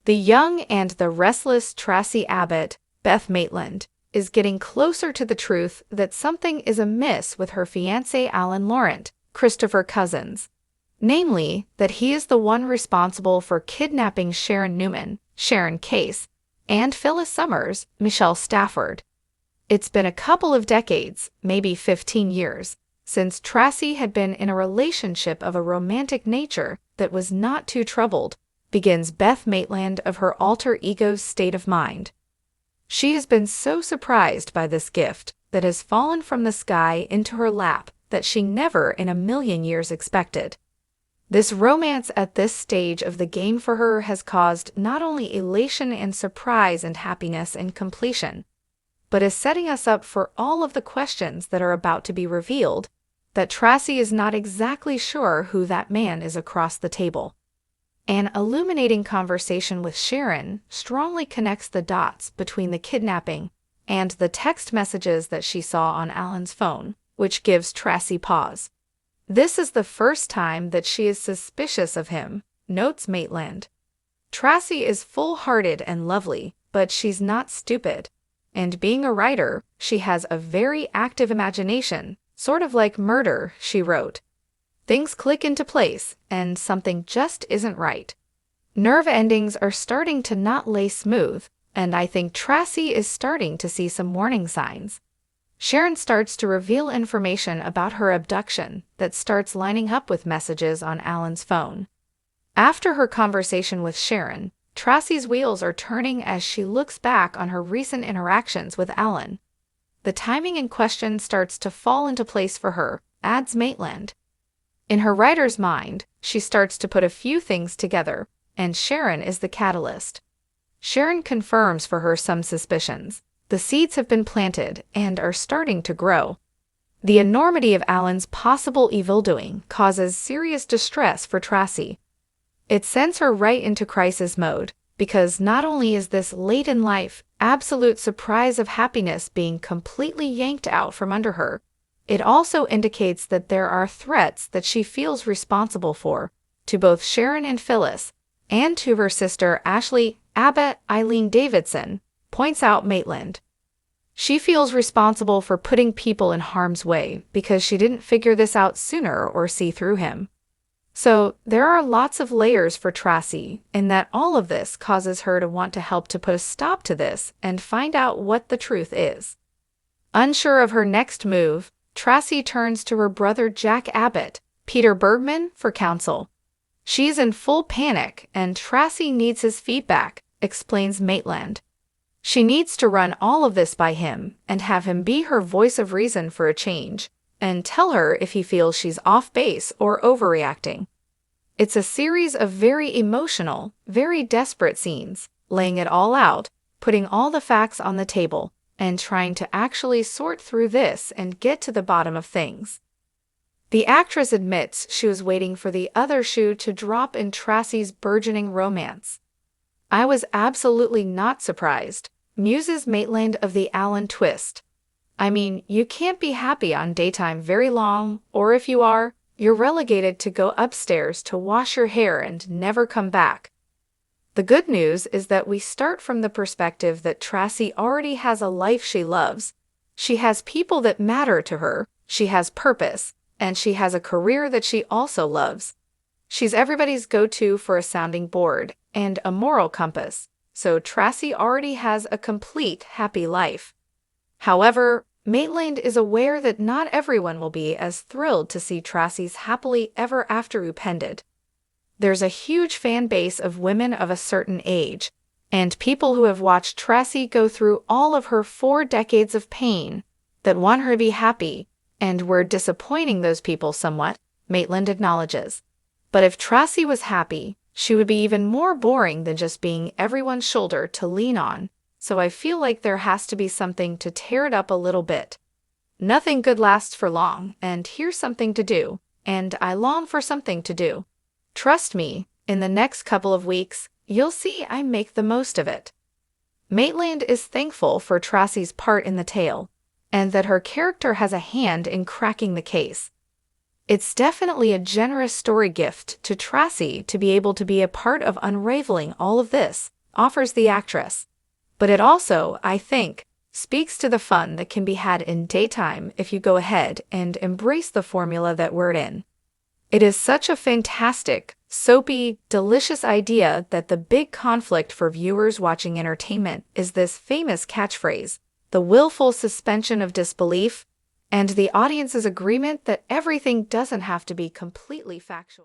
The young and the restless Tracy Abbott, Beth Maitland, is getting closer to the truth that something is amiss with her fiancé Alan Laurent, Christopher Cousins. Namely, that he is the one responsible for kidnapping Sharon Newman, Sharon Case, and Phyllis Summers, Michelle Stafford. It's been a couple of decades, maybe 15 years, since Tracy had been in a relationship of a romantic nature that was not too troubled, begins Beth Maitland of her alter ego's state of mind. She has been so surprised by this gift that has fallen from the sky into her lap that she never in a million years expected. This romance at this stage of the game for her has caused not only elation and surprise and happiness and completion, but is setting us up for all of the questions that are about to be revealed, that Tracy is not exactly sure who that man is across the table. An illuminating conversation with Sharon strongly connects the dots between the kidnapping and the text messages that she saw on Alan's phone, which gives Tracy pause. This is the first time that she is suspicious of him, notes Maitland. Tracy is full-hearted and lovely, but she's not stupid. And being a writer, she has a very active imagination, sort of like Murder, she wrote. Things click into place, and something just isn't right. Nerve endings are starting to not lay smooth, and I think Tracy is starting to see some warning signs. Sharon starts to reveal information about her abduction that starts lining up with messages on Alan's phone. After her conversation with Sharon, Tracy's wheels are turning as she looks back on her recent interactions with Alan. The timing in question starts to fall into place for her, adds Maitland. In her writer's mind, she starts to put a few things together, and Sharon is the catalyst. Sharon confirms for her some suspicions. The seeds have been planted and are starting to grow. The enormity of Alan's possible evildoing causes serious distress for Tracy. It sends her right into crisis mode, because not only is this late in life absolute surprise of happiness being completely yanked out from under her, it also indicates that there are threats that she feels responsible for, to both Sharon and Phyllis, and to her sister Ashley Abbott Eileen Davidson, points out Maitland. She feels responsible for putting people in harm's way because she didn't figure this out sooner or see through him. So there are lots of layers for Tracy, in that all of this causes her to want to help to put a stop to this and find out what the truth is. Unsure of her next move, Tracy turns to her brother Jack Abbott, Peter Bergman, for counsel. She's in full panic and Tracy needs his feedback, explains Maitland. She needs to run all of this by him and have him be her voice of reason for a change, and tell her if he feels she's off base or overreacting. It's a series of very emotional, very desperate scenes, laying it all out, putting all the facts on the table, and trying to actually sort through this and get to the bottom of things. The actress admits she was waiting for the other shoe to drop in Tracy's burgeoning romance. I was absolutely not surprised, muses Maitland of the Alan twist. I mean, you can't be happy on daytime very long, or if you are, you're relegated to go upstairs to wash your hair and never come back. The good news is that we start from the perspective that Tracy already has a life she loves. She has people that matter to her, she has purpose, and she has a career that she also loves. She's everybody's go-to for a sounding board and a moral compass, so Tracy already has a complete happy life. However, Maitland is aware that not everyone will be as thrilled to see Tracy's happily ever after upended. There's a huge fan base of women of a certain age, and people who have watched Tracy go through all of her 4 decades of pain that want her to be happy, and we're disappointing those people somewhat, Maitland acknowledges. But if Tracy was happy, she would be even more boring than just being everyone's shoulder to lean on, so I feel like there has to be something to tear it up a little bit. Nothing good lasts for long, and here's something to do, and I long for something to do. Trust me, in the next couple of weeks, you'll see I make the most of it. Maitland is thankful for Tracy's part in the tale, and that her character has a hand in cracking the case. It's definitely a generous story gift to Tracy to be able to be a part of unraveling all of this, offers the actress. But it also, I think, speaks to the fun that can be had in daytime if you go ahead and embrace the formula that we're in. It is such a fantastic, soapy, delicious idea that the big conflict for viewers watching entertainment is this famous catchphrase, the willful suspension of disbelief, and the audience's agreement that everything doesn't have to be completely factual.